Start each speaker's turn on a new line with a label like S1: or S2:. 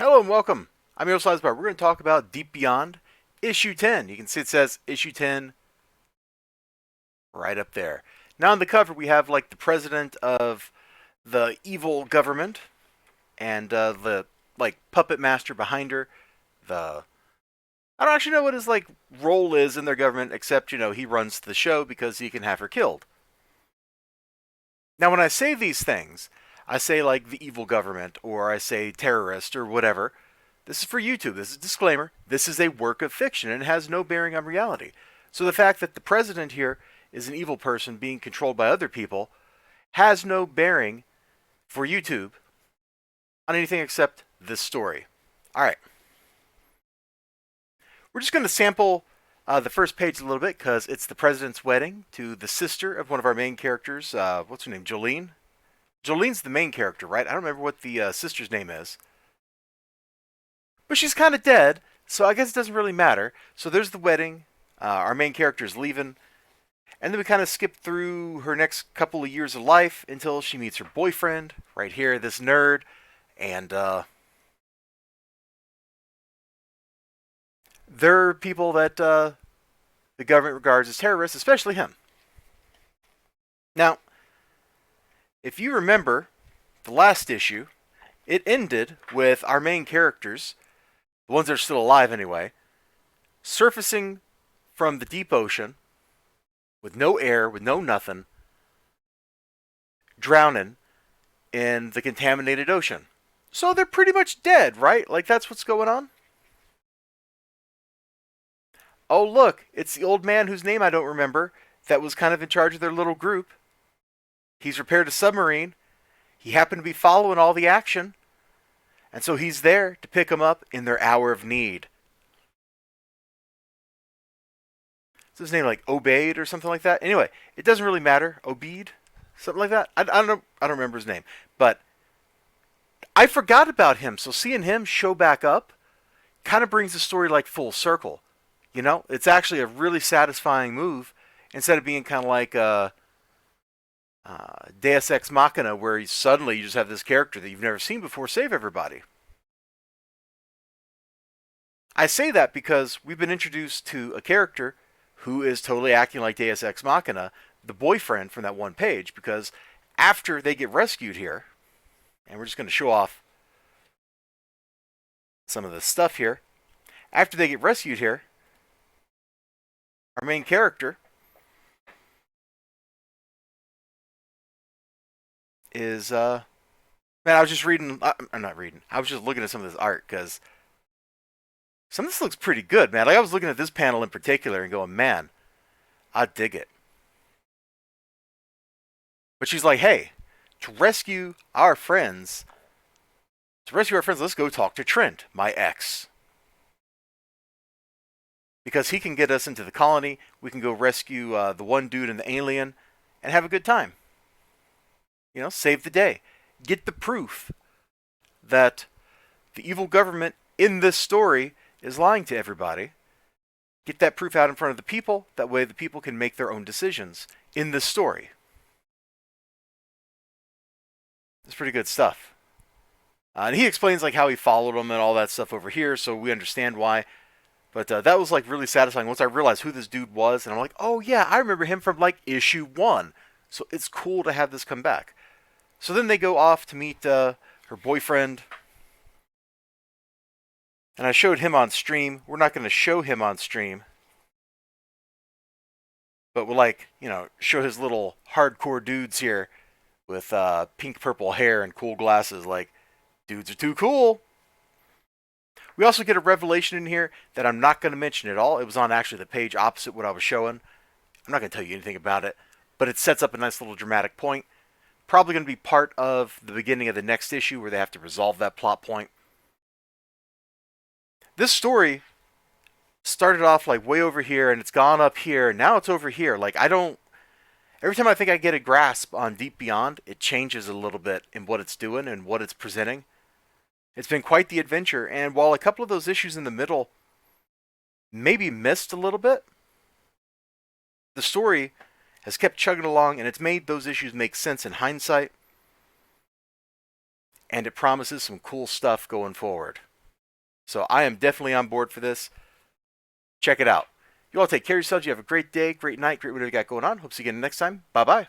S1: Hello and welcome. I'm Elizibar. We're going to talk about Deep Beyond, Issue 10. You can see it says Issue 10 right up there. Now on the cover we have like the president of the evil government and the like puppet master behind her. The I don't actually know what his like role is in their government, except he runs the show because he can have her killed. Now when I say these things, I say like the evil government or I say terrorist or whatever. This is for YouTube. This is a disclaimer. This is a work of fiction and it has no bearing on reality. So the fact that the president here is an evil person being controlled by other people has no bearing for YouTube on anything except this story. All right. We're just going to sample the first page a little bit because it's the president's wedding to the sister of one of our main characters. What's her name? Jolene? Jolene's the main character, right? I don't remember what the sister's name is. But she's kind of dead, so I guess it doesn't really matter. So there's the wedding. Our main character is leaving. And then we kind of skip through her next couple of years of life until she meets her boyfriend, right here, this nerd. And they're people that the government regards as terrorists, especially him. Now, if you remember the last issue, it ended with our main characters, the ones that are still alive anyway, surfacing from the deep ocean with no air, with no nothing, drowning in the contaminated ocean. So they're pretty much dead, right? Like that's what's going on? Oh, look, it's the old man whose name I don't remember that was kind of in charge of their little group. He's repaired a submarine. He happened to be following all the action. And so he's there to pick them up in their hour of need. Is his name like Obeid or something like that? Anyway, it doesn't really matter. Obeid? Something like that? I don't know. I don't remember his name. But I forgot about him. So seeing him show back up kind of brings the story like full circle. You know, it's actually a really satisfying move instead of being kind of like Deus Ex Machina, where suddenly you just have this character that you've never seen before save everybody. I say that because we've been introduced to a character who is totally acting like Deus Ex Machina, the boyfriend from that one page, because after they get rescued here, and we're just going to show off some of the stuff here, after they get rescued here, our main character is man, I was just reading. I'm not reading. I was just looking at some of this art because some of this looks pretty good, man. Like I was looking at this panel in particular and going, man, I dig it. But she's like, hey, to rescue our friends, let's go talk to Trent, my ex. Because he can get us into the colony. We can go rescue the one dude and the alien and have a good time. You know, save the day. Get the proof that the evil government in this story is lying to everybody. Get that proof out in front of the people. That way the people can make their own decisions in this story. It's pretty good stuff. And he explains like how he followed them and all that stuff over here, so we understand why. But that was like really satisfying once I realized who this dude was, and I'm like, oh yeah, I remember him from like issue 1. So it's cool to have this come back. So then they go off to meet her boyfriend. And I showed him on stream. We're not going to show him on stream. But we'll like, show his little hardcore dudes here with pink purple hair and cool glasses. Like, dudes are too cool. We also get a revelation in here that I'm not going to mention at all. It was on actually the page opposite what I was showing. I'm not going to tell you anything about it. But it sets up a nice little dramatic point. Probably going to be part of the beginning of the next issue where they have to resolve that plot point. This story started off like way over here and it's gone up here and now it's over here. Like every time I think I get a grasp on Deep Beyond, it changes a little bit in what it's doing and what it's presenting. It's been quite the adventure, and while a couple of those issues in the middle maybe missed a little bit, the story has kept chugging along and it's made those issues make sense in hindsight, and it promises some cool stuff going forward. So I am definitely on board for this. Check it out. You all take care of yourselves. You have a great day, great night, great whatever you got going on. Hope to see you again next time. Bye bye.